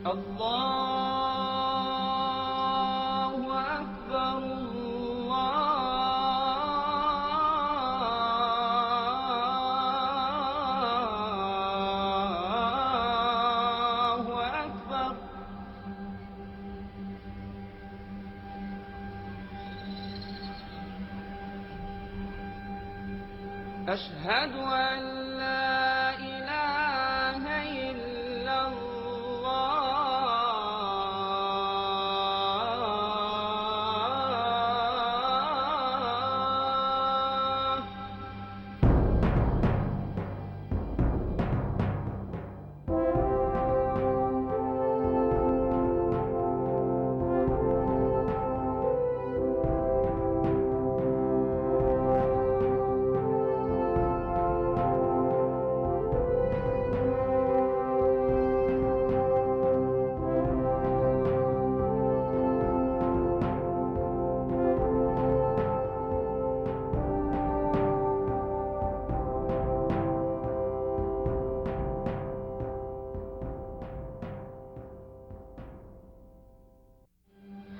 الله أكبر الله أكبر. أشهد أن لا إله إلا الله.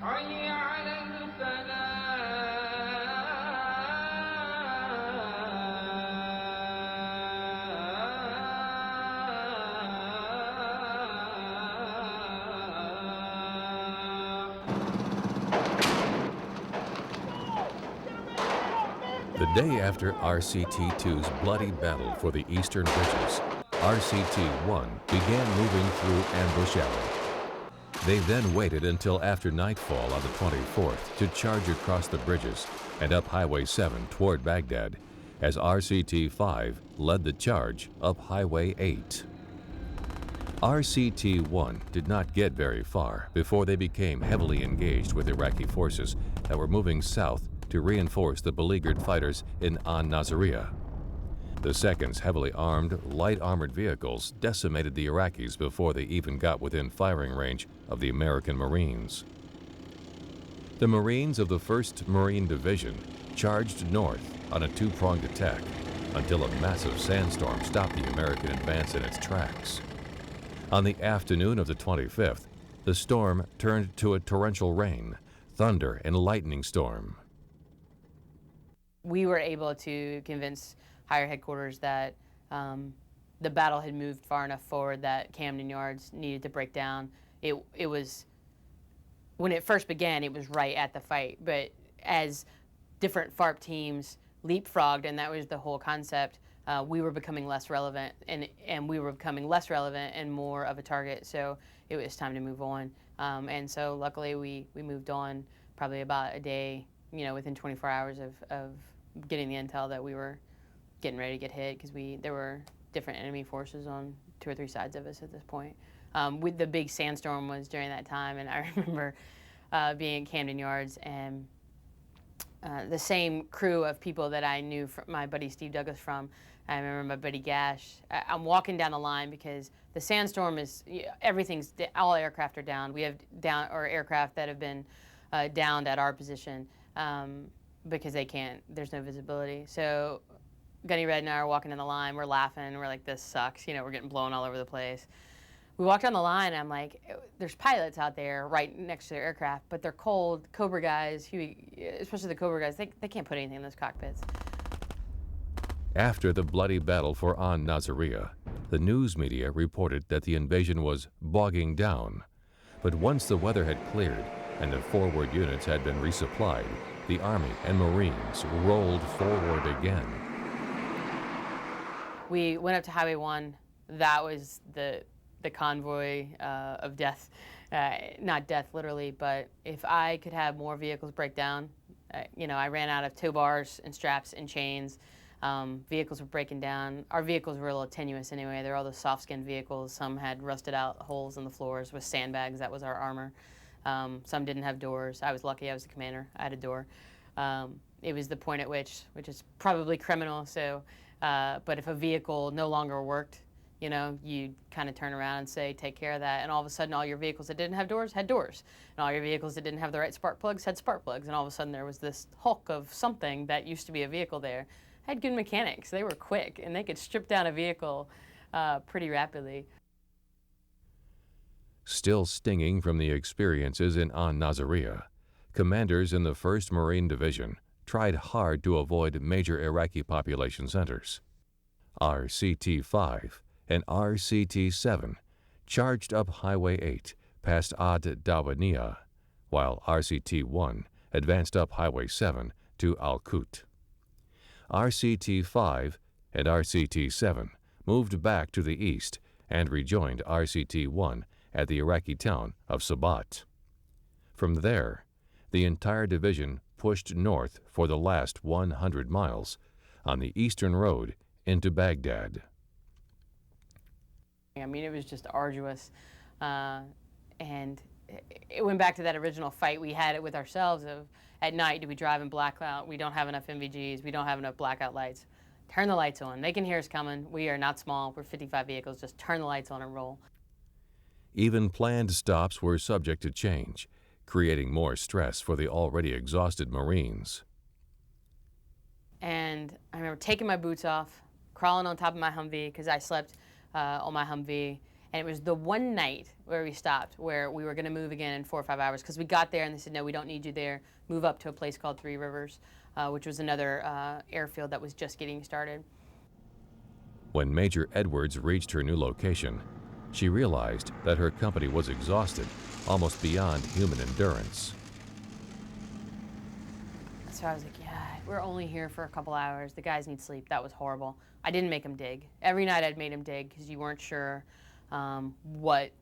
حي على The day after RCT-2's bloody battle for the eastern bridges, RCT-1 began moving through Ambush Alley. They then waited until after nightfall on the 24th to charge across the bridges and up Highway 7 toward Baghdad, as RCT-5 led the charge up Highway 8. RCT-1 did not get very far before they became heavily engaged with Iraqi forces that were moving south to reinforce the beleaguered fighters in An-Naziriyah. The second's heavily armed, light armored vehicles decimated the Iraqis before they even got within firing range of the American Marines. The Marines of the 1st Marine Division charged north on a two-pronged attack until a massive sandstorm stopped the American advance in its tracks. On the afternoon of the 25th, the storm turned to a torrential rain, thunder, and lightning storm. We were able to convince higher headquarters that the battle had moved far enough forward that Camden Yards needed to break down. It was, when it first began, it was right at the fight, but as different FARP teams leapfrogged, and that was the whole concept, we were becoming less relevant, and we were becoming less relevant and more of a target, so it was time to move on. And so luckily we moved on probably about a day, within 24 hours of getting the intel that we were getting ready to get hit, because there were different enemy forces on 2 or 3 sides of us at this point. The big sandstorm was during that time, and I remember being at Camden Yards, and the same crew of people that I knew from my buddy Steve Douglas from. I remember my buddy Gash. I'm walking down the line because the sandstorm is, all aircraft are down. We have aircraft that have been downed at our position because there's no visibility. So Gunny Red and I are walking down the line, we're laughing, we're like, this sucks, we're getting blown all over the place. We walked down the line, and I'm like, there's pilots out there right next to their aircraft, but they're cold, Cobra guys, especially the Cobra guys, they can't put anything in those cockpits. After the bloody battle for An-Naziriyah, the news media reported that the invasion was bogging down. But once the weather had cleared and the forward units had been resupplied, the Army and Marines rolled forward again. We went up to Highway 1. That was the convoy of death. Not death literally, but if I could have more vehicles break down, I ran out of tow bars and straps and chains. Vehicles were breaking down. Our vehicles were a little tenuous anyway. They're all those soft-skinned vehicles. Some had rusted out holes in the floors with sandbags. That was our armor. Some didn't have doors. I was lucky. I was the commander. I had a door. It was the point at which is probably criminal. So, but if a vehicle no longer worked, you'd kind of turn around and say, take care of that. And all of a sudden, all your vehicles that didn't have doors had doors. And all your vehicles that didn't have the right spark plugs had spark plugs. And all of a sudden, there was this hulk of something that used to be a vehicle there. Had good mechanics. They were quick, and they could strip down a vehicle pretty rapidly. Still stinging from the experiences in An-Naziriyah, commanders in the 1st Marine Division tried hard to avoid major Iraqi population centers. RCT-5 and RCT-7 charged up Highway 8 past Ad-Dawaniyah, while RCT-1 advanced up Highway 7 to Al-Kut. RCT-5 and RCT-7 moved back to the east and rejoined RCT-1 at the Iraqi town of Sabat. From there, the entire division pushed north for the last 100 miles on the eastern road into Baghdad. I mean, it was just arduous, and it went back to that original fight we had it with ourselves of, at night, do we drive in blackout? We don't have enough MVGs. We don't have enough blackout lights. Turn the lights on. They can hear us coming. We are not small. We're 55 vehicles. Just turn the lights on and roll. Even planned stops were subject to change, creating more stress for the already exhausted Marines. And I remember taking my boots off, crawling on top of my Humvee, because I slept on my Humvee. And it was the one night where we stopped, where we were going to move again in 4 or 5 hours, because we got there and they said, no, we don't need you there. Move up to a place called Three Rivers, which was another airfield that was just getting started. When Major Edwards reached her new location, she realized that her company was exhausted, almost beyond human endurance. So I was like, yeah, we're only here for a couple hours. The guys need sleep. That was horrible. I didn't make them dig. Every night I'd made them dig because you weren't sure what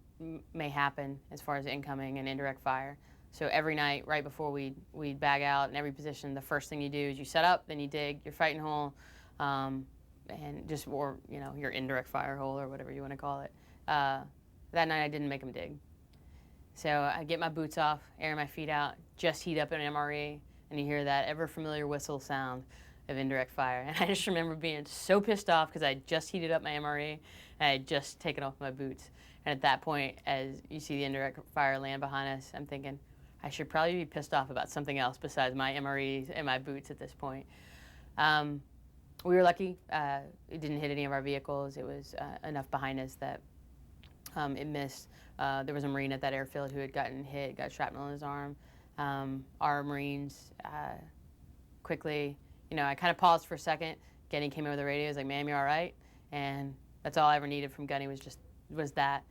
may happen as far as incoming and indirect fire. So every night, right before we'd bag out in every position, the first thing you do is you set up, then you dig your fighting hole, and just, or, you know, your indirect fire hole or whatever you want to call it. That night I didn't make them dig. So I get my boots off, air my feet out, just heat up an MRE, and you hear that ever familiar whistle sound of indirect fire. And I just remember being so pissed off because I had just heated up my MRE and I had just taken off my boots. And at that point, as you see the indirect fire land behind us, I'm thinking, I should probably be pissed off about something else besides my MREs and my boots at this point. We were lucky. It didn't hit any of our vehicles. It was enough behind us that it missed. There was a Marine at that airfield who had gotten hit, got shrapnel in his arm. Our Marines quickly, you know, I kind of paused for a second. Gunny came over the radio, he was like, ma'am, you all right? And that's all I ever needed from Gunny was that.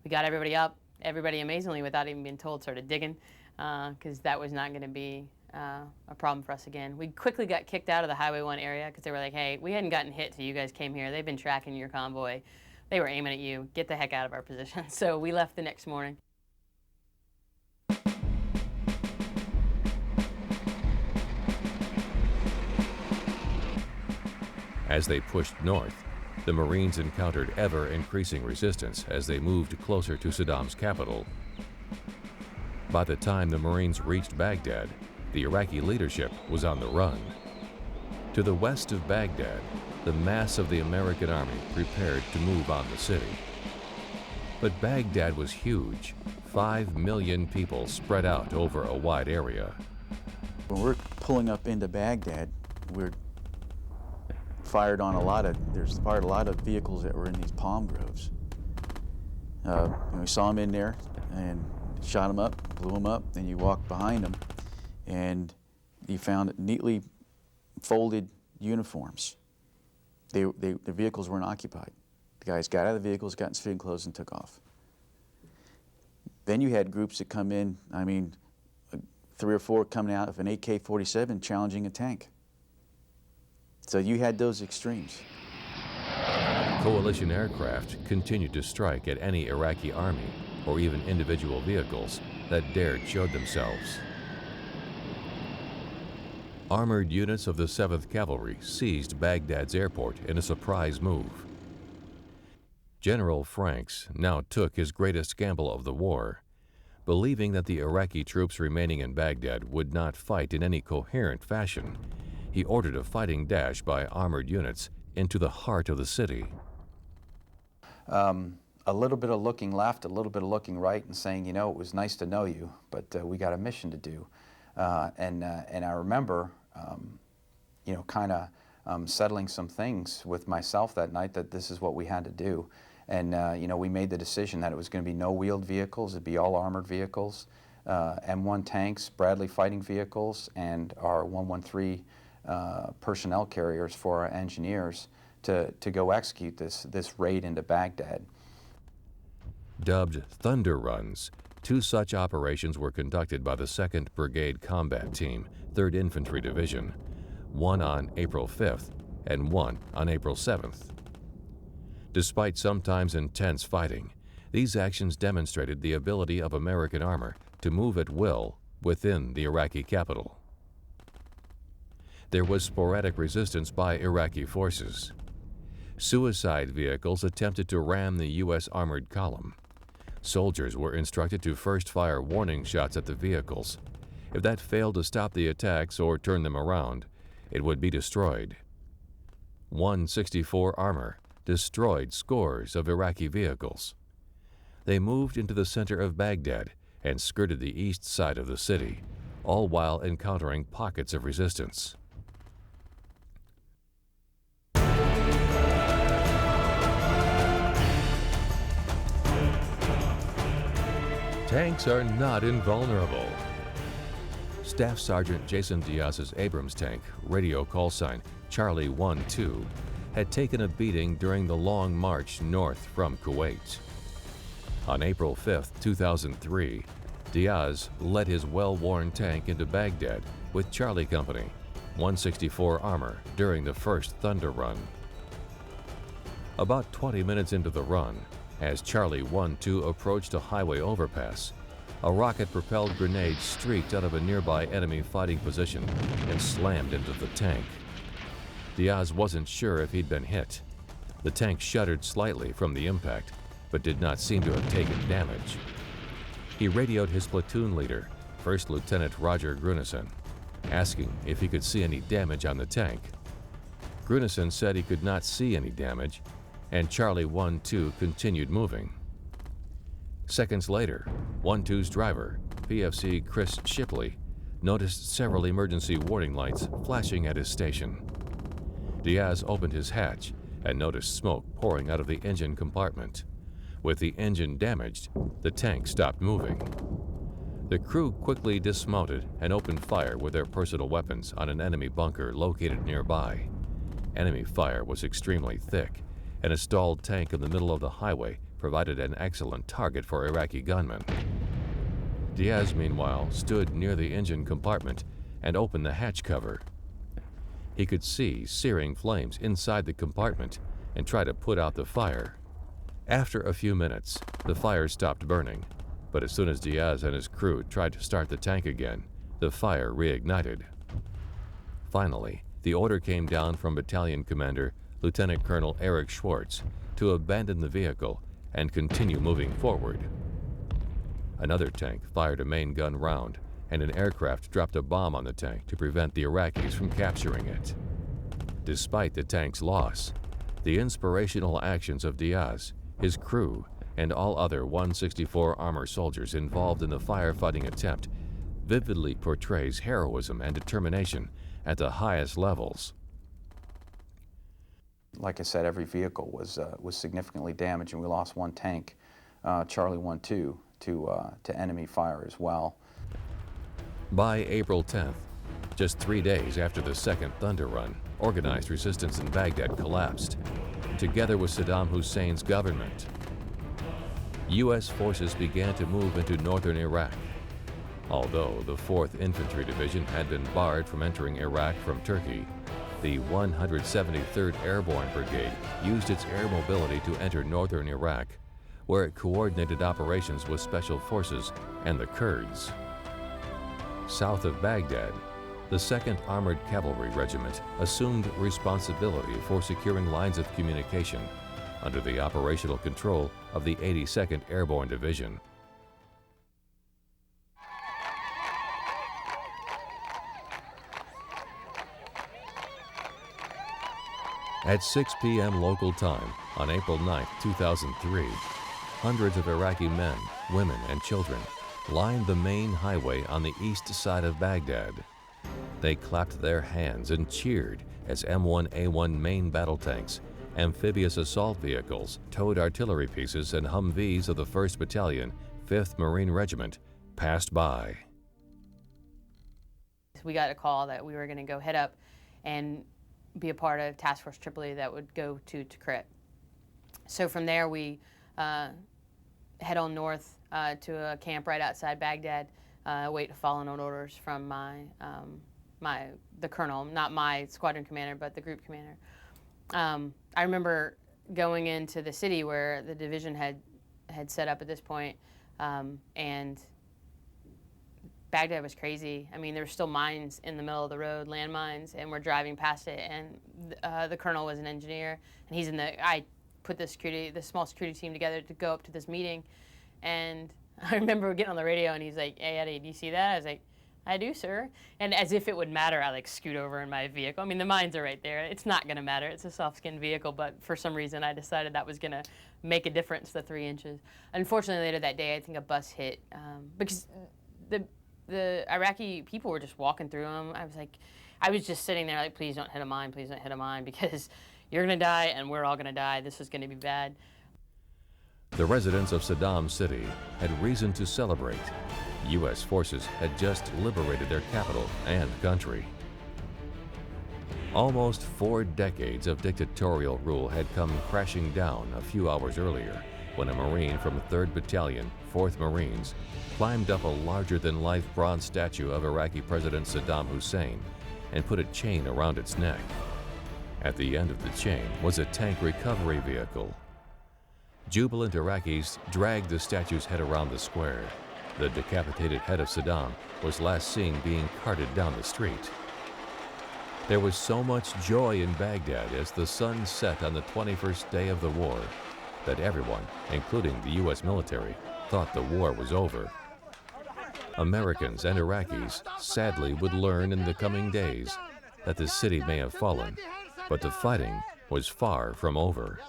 We got everybody up. Everybody, amazingly, without even being told, started digging, because that was not going to be a problem for us again. We quickly got kicked out of the Highway 1 area because they were like, hey, we hadn't gotten hit till you guys came here. They've been tracking your convoy. They were aiming at you. Get the heck out of our position. So we left the next morning. As they pushed north, the Marines encountered ever-increasing resistance as they moved closer to Saddam's capital. By the time the Marines reached Baghdad, the Iraqi leadership was on the run. To the west of Baghdad, the mass of the American army prepared to move on the city. But Baghdad was huge, 5 million people spread out over a wide area. When we're pulling up into Baghdad, we're fired on there's a lot of vehicles that were in these palm groves. And we saw them in there and shot them up, blew them up, then you walked behind them and you found neatly folded uniforms. The vehicles weren't occupied. The guys got out of the vehicles, got in civilian clothes and took off. Then you had groups that come in, I mean, 3 or 4 coming out of an AK-47 challenging a tank. So you had those extremes. Coalition aircraft continued to strike at any Iraqi army or even individual vehicles that dared show themselves. Armored units of the 7th Cavalry seized Baghdad's airport in a surprise move. General Franks now took his greatest gamble of the war, believing that the Iraqi troops remaining in Baghdad would not fight in any coherent fashion. He ordered a fighting dash by armored units into the heart of the city. A little bit of looking left, a little bit of looking right, and saying, you know, it was nice to know you, but we got a mission to do. And I remember, you know, kind of settling some things with myself that night that this is what we had to do. And you know, we made the decision that it was going to be no wheeled vehicles, it'd be all armored vehicles, M1 tanks, Bradley fighting vehicles, and our 113 personnel carriers for our engineers to go execute this raid into Baghdad. Dubbed Thunder Runs, 2 such operations were conducted by the 2nd Brigade Combat Team, 3rd Infantry Division, one on April 5th and one on April 7th. Despite sometimes intense fighting, these actions demonstrated the ability of American armor to move at will within the Iraqi capital. There was sporadic resistance by Iraqi forces. Suicide vehicles attempted to ram the U.S. armored column. Soldiers were instructed to first fire warning shots at the vehicles. If that failed to stop the attacks or turn them around, it would be destroyed. 164 Armor destroyed scores of Iraqi vehicles. They moved into the center of Baghdad and skirted the east side of the city, all while encountering pockets of resistance. Tanks are not invulnerable. Staff Sergeant Jason Diaz's Abrams tank, radio call sign Charlie 1-2, had taken a beating during the long march north from Kuwait. On April 5, 2003, Diaz led his well-worn tank into Baghdad with Charlie Company, 164 Armor, during the first Thunder Run. About 20 minutes into the run, as Charlie 1-2 approached a highway overpass, a rocket-propelled grenade streaked out of a nearby enemy fighting position and slammed into the tank. Diaz wasn't sure if he'd been hit. The tank shuddered slightly from the impact, but did not seem to have taken damage. He radioed his platoon leader, First Lieutenant Roger Grunison, asking if he could see any damage on the tank. Grunison said he could not see any damage, and Charlie 1-2 continued moving. Seconds later, 1-2's driver, PFC Chris Shipley, noticed several emergency warning lights flashing at his station. Diaz opened his hatch and noticed smoke pouring out of the engine compartment. With the engine damaged, the tank stopped moving. The crew quickly dismounted and opened fire with their personal weapons on an enemy bunker located nearby. Enemy fire was extremely thick, and a stalled tank in the middle of the highway provided an excellent target for Iraqi gunmen. Diaz, meanwhile, stood near the engine compartment and opened the hatch cover. He could see searing flames inside the compartment and tried to put out the fire. After a few minutes, the fire stopped burning, but as soon as Diaz and his crew tried to start the tank again, the fire reignited. Finally, the order came down from Battalion Commander Lieutenant Colonel Eric Schwartz to abandon the vehicle and continue moving forward. Another tank fired a main gun round, and an aircraft dropped a bomb on the tank to prevent the Iraqis from capturing it. Despite the tank's loss, the inspirational actions of Diaz, his crew, and all other 164 Armor soldiers involved in the firefighting attempt vividly portrays heroism and determination at the highest levels. Like I said, every vehicle was significantly damaged, and we lost one tank, Charlie 1-2, to enemy fire as well. By April 10th, just 3 days after the second Thunder Run, organized resistance in Baghdad collapsed, together with Saddam Hussein's government. U.S. forces began to move into northern Iraq. Although the 4th Infantry Division had been barred from entering Iraq from Turkey, the 173rd Airborne Brigade used its air mobility to enter northern Iraq, where it coordinated operations with Special Forces and the Kurds. South of Baghdad, the 2nd Armored Cavalry Regiment assumed responsibility for securing lines of communication under the operational control of the 82nd Airborne Division. At 6 p.m. local time on April 9, 2003, hundreds of Iraqi men, women, and children lined the main highway on the east side of Baghdad. They clapped their hands and cheered as M1A1 main battle tanks amphibious assault vehicles, towed artillery pieces, and Humvees of the 1st Battalion, 5th Marine Regiment passed by. We got a call that we were going to go head up and be a part of Task Force Tripoli that would go to Tikrit. So from there we head on north to a camp right outside Baghdad, wait to follow on orders from the colonel, not my squadron commander, but the group commander. I remember going into the city where the division had set up at this point, and Baghdad was crazy. I mean, there were still mines in the middle of the road, landmines, and we're driving past it, and the colonel was an engineer, and he's in I put the small security team together to go up to this meeting, and I remember getting on the radio, and he's like, "Hey, Eddie, do you see that?" I was like, "I do, sir." And as if it would matter, I scoot over in my vehicle. I mean, the mines are right there. It's not gonna matter. It's a soft-skinned vehicle, but for some reason, I decided that was gonna make a difference, the 3 inches. Unfortunately, later that day, I think a bus hit, because the Iraqi people were just walking through them. I was just sitting there please don't hit a mine, please don't hit a mine, because you're gonna die and we're all gonna die. This is gonna be bad. The residents of Saddam City had reason to celebrate. U.S. forces had just liberated their capital and country. Almost 4 decades of dictatorial rule had come crashing down a few hours earlier when a Marine from 3rd Battalion, 4th Marines, climbed up a larger-than-life bronze statue of Iraqi President Saddam Hussein and put a chain around its neck. At the end of the chain was a tank recovery vehicle. Jubilant Iraqis dragged the statue's head around the square. The decapitated head of Saddam was last seen being carted down the street. There was so much joy in Baghdad as the sun set on the 21st day of the war that everyone, including the U.S. military, thought the war was over. Americans and Iraqis sadly would learn in the coming days that the city may have fallen, but the fighting was far from over.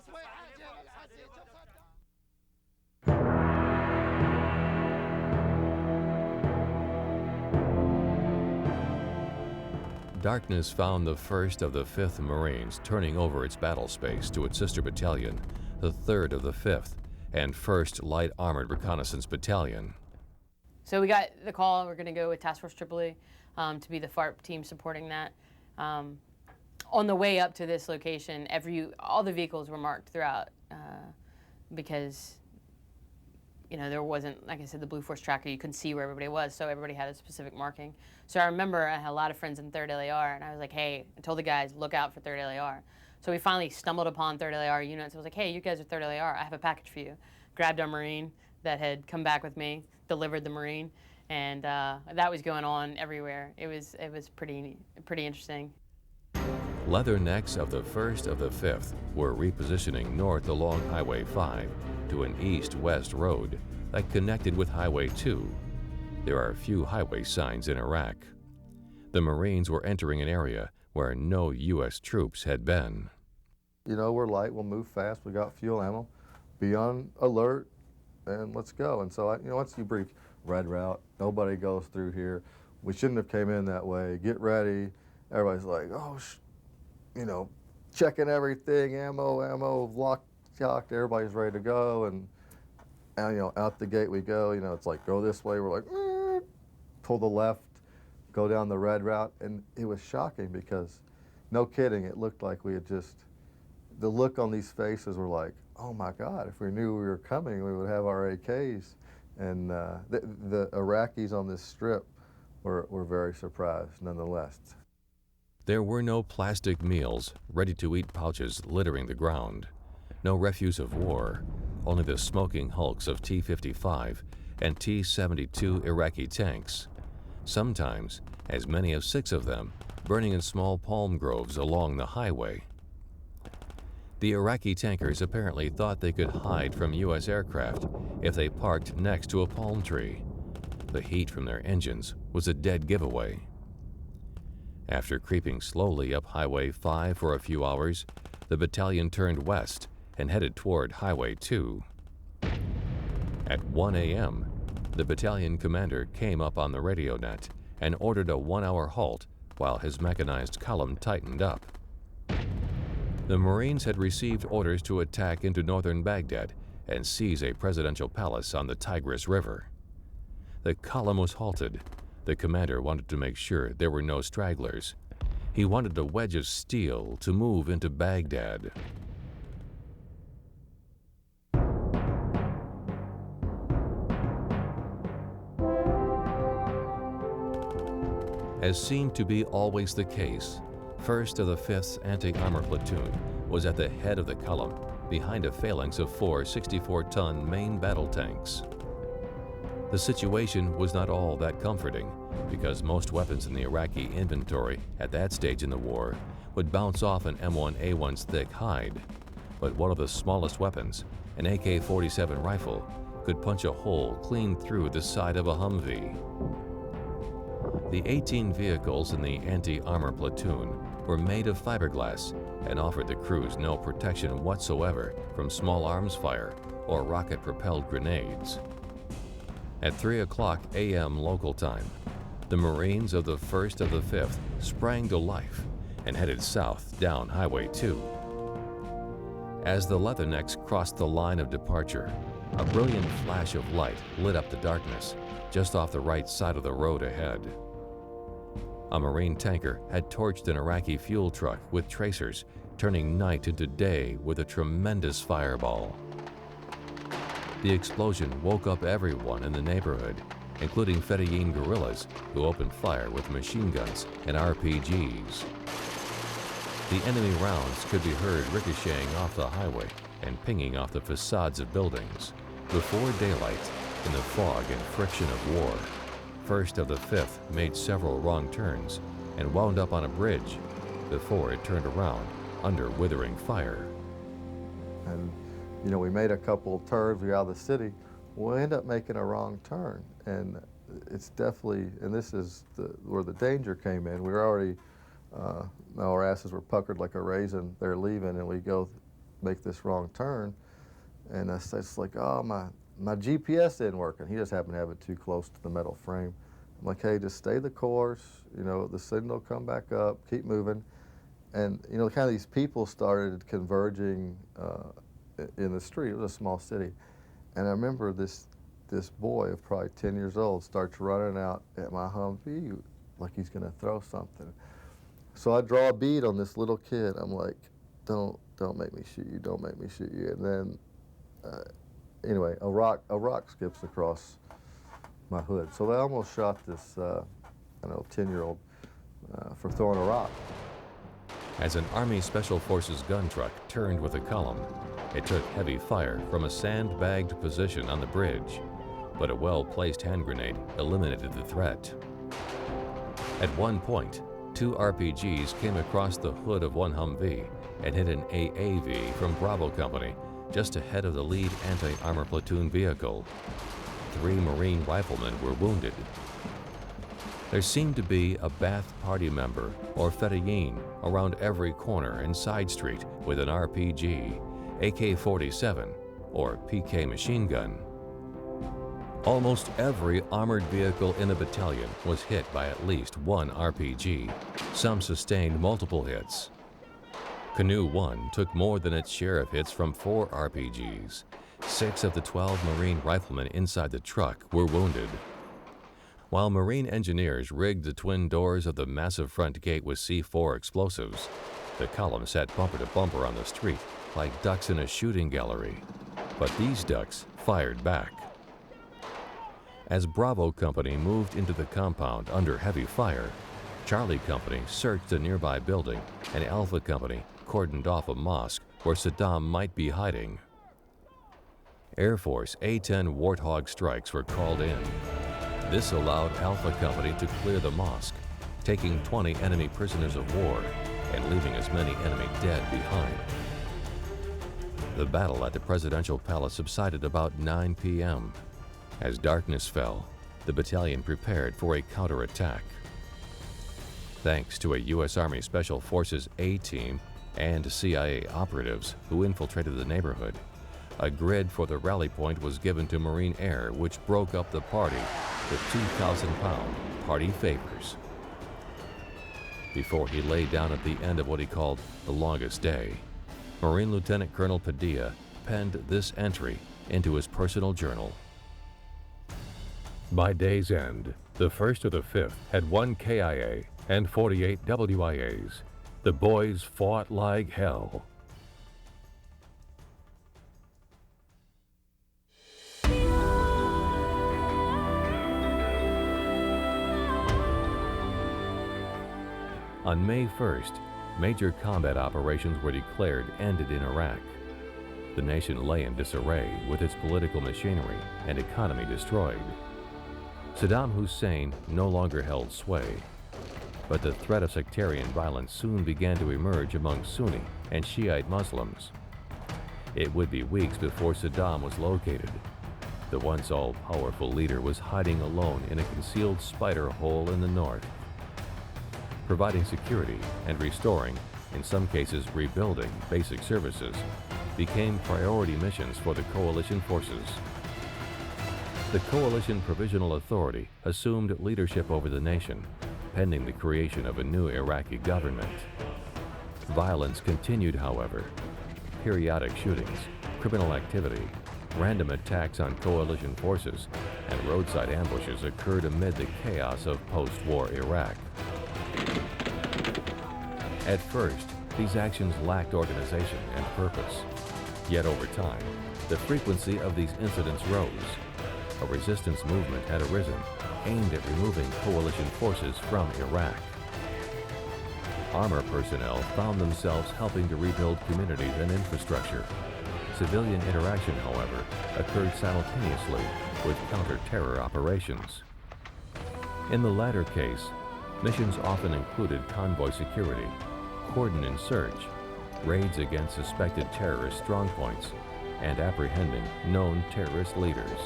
Darkness found the 1st of the 5th Marines turning over its battle space to its sister battalion, the 3rd of the 5th and 1st Light Armored Reconnaissance Battalion. So we got the call, we're gonna go with Task Force Tripoli to be the FARP team supporting that. On the way up to this location, all the vehicles were marked throughout because there wasn't, like I said, the Blue Force tracker. You couldn't see where everybody was, so everybody had a specific marking. So I remember I had a lot of friends in 3rd LAR, and I was like, hey, I told the guys, look out for 3rd LAR. So we finally stumbled upon 3rd LAR units. I was like, hey, you guys are 3rd LAR. I have a package for you. Grabbed our Marine that had come back with me, delivered the Marine, and that was going on everywhere. It was pretty interesting. Leathernecks of the 1st of the 5th were repositioning north along Highway 5 to an east-west road that connected with Highway 2. There are few highway signs in Iraq. The Marines were entering an area where no U.S. troops had been. We're light, we'll move fast, we got fuel ammo, be on alert, and let's go. And so, once you brief, red route, nobody goes through here, we shouldn't have came in that way, get ready. Everybody's like, oh, checking everything, ammo, locked, everybody's ready to go, and out the gate we go, it's like, go this way, we're like, pull the left, go down the red route, and it was shocking because, no kidding, it looked like we had the look on these faces were like, oh my God, if we knew we were coming, we would have our AKs. And the Iraqis on this strip were very surprised nonetheless. There were no plastic meals, ready-to-eat pouches littering the ground. No refuse of war, only the smoking hulks of T-55 and T-72 Iraqi tanks. Sometimes, as many as 6 of them, burning in small palm groves along the highway. The Iraqi tankers apparently thought they could hide from U.S. aircraft if they parked next to a palm tree. The heat from their engines was a dead giveaway. After creeping slowly up Highway 5 for a few hours, the battalion turned west and headed toward Highway 2. At 1 a.m., the battalion commander came up on the radio net and ordered a 1-hour halt while his mechanized column tightened up. The Marines had received orders to attack into northern Baghdad and seize a presidential palace on the Tigris River. The column was halted. The commander wanted to make sure there were no stragglers. He wanted a wedge of steel to move into Baghdad. As seemed to be always the case, 1st of the 5th Anti-Armor Platoon was at the head of the column, behind a phalanx of 4 64-ton main battle tanks. The situation was not all that comforting, because most weapons in the Iraqi inventory at that stage in the war would bounce off an M1A1's thick hide, but one of the smallest weapons, an AK-47 rifle, could punch a hole clean through the side of a Humvee. The 18 vehicles in the anti-armor platoon were made of fiberglass and offered the crews no protection whatsoever from small arms fire or rocket-propelled grenades. At 3:00 a.m. local time, the Marines of the 1st of the 5th sprang to life and headed south down Highway 2. As the Leathernecks crossed the line of departure, a brilliant flash of light lit up the darkness just off the right side of the road ahead. A Marine tanker had torched an Iraqi fuel truck with tracers, turning night into day with a tremendous fireball. The explosion woke up everyone in the neighborhood, including Fedayeen guerrillas who opened fire with machine guns and RPGs. The enemy rounds could be heard ricocheting off the highway and pinging off the facades of buildings. Before daylight, in the fog and friction of war, 1st of the 5th made several wrong turns and wound up on a bridge before it turned around under withering fire. And, you know, we made a couple of turns, we got out of the city, we'll end up making a wrong turn. And it's definitely, and this is where the danger came in. We were already, our asses were puckered like a raisin, they're leaving, and we go make this wrong turn. And it's like, oh, my GPS isn't working. He just happened to have it too close to the metal frame. I'm like, hey, just stay the course, you know, the signal will come back up, keep moving. And, you know, kind of these people started converging in the street. It was a small city. And I remember this boy of probably 10 years old starts running out at my Humvee like he's gonna throw something. So I draw a bead on this little kid. I'm like, don't make me shoot you, don't make me shoot you. And then, anyway, a rock skips across my hood. So they almost shot this, 10-year-old for throwing a rock. As an Army Special Forces gun truck turned with a column, it took heavy fire from a sandbagged position on the bridge, but a well-placed hand grenade eliminated the threat. At one point, 2 RPGs came across the hood of one Humvee and hit an AAV from Bravo Company just ahead of the lead anti-armor platoon vehicle. 3 Marine riflemen were wounded. There seemed to be a Ba'ath Party member or Fedayeen around every corner and side street with an RPG, AK-47, or PK machine gun. Almost every armored vehicle in the battalion was hit by at least one RPG. Some sustained multiple hits. Canoe 1 took more than its share of hits from 4 RPGs. 6 of the 12 Marine riflemen inside the truck were wounded. While Marine engineers rigged the twin doors of the massive front gate with C4 explosives, the column sat bumper to bumper on the street like ducks in a shooting gallery. But these ducks fired back. As Bravo Company moved into the compound under heavy fire, Charlie Company searched a nearby building and Alpha Company cordoned off a mosque where Saddam might be hiding. Air Force A-10 Warthog strikes were called in. This allowed Alpha Company to clear the mosque, taking 20 enemy prisoners of war and leaving as many enemy dead behind. The battle at the presidential palace subsided about 9 p.m. As darkness fell, the battalion prepared for a counterattack. Thanks to a U.S. Army Special Forces A-team and CIA operatives who infiltrated the neighborhood, a grid for the rally point was given to Marine Air, which broke up the party with 2,000-pound party favors. Before he lay down at the end of what he called the longest day, Marine Lieutenant Colonel Padilla penned this entry into his personal journal. By day's end, the 1st or the 5th had 1 KIA and 48 WIAs. The boys fought like hell. On May 1st, major combat operations were declared ended in Iraq. The nation lay in disarray with its political machinery and economy destroyed. Saddam Hussein no longer held sway, but the threat of sectarian violence soon began to emerge among Sunni and Shiite Muslims. It would be weeks before Saddam was located. The once all-powerful leader was hiding alone in a concealed spider hole in the north. Providing security and restoring, in some cases rebuilding, basic services became priority missions for the coalition forces. The Coalition Provisional Authority assumed leadership over the nation, pending the creation of a new Iraqi government. Violence continued, however. Periodic shootings, criminal activity, random attacks on coalition forces, and roadside ambushes occurred amid the chaos of post-war Iraq. At first, these actions lacked organization and purpose. Yet over time, the frequency of these incidents rose. A resistance movement had arisen, aimed at removing coalition forces from Iraq. Armor personnel found themselves helping to rebuild communities and infrastructure. Civilian interaction, however, occurred simultaneously with counter-terror operations. In the latter case, missions often included convoy security, cordon and search, raids against suspected terrorist strongpoints, and apprehending known terrorist leaders.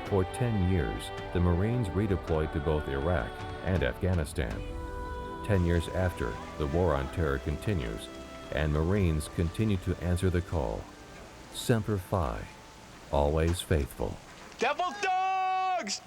For 10 years, the Marines redeployed to both Iraq and Afghanistan. 10 years after, the war on terror continues, and Marines continue to answer the call. Semper Fi, always faithful. Devil dogs!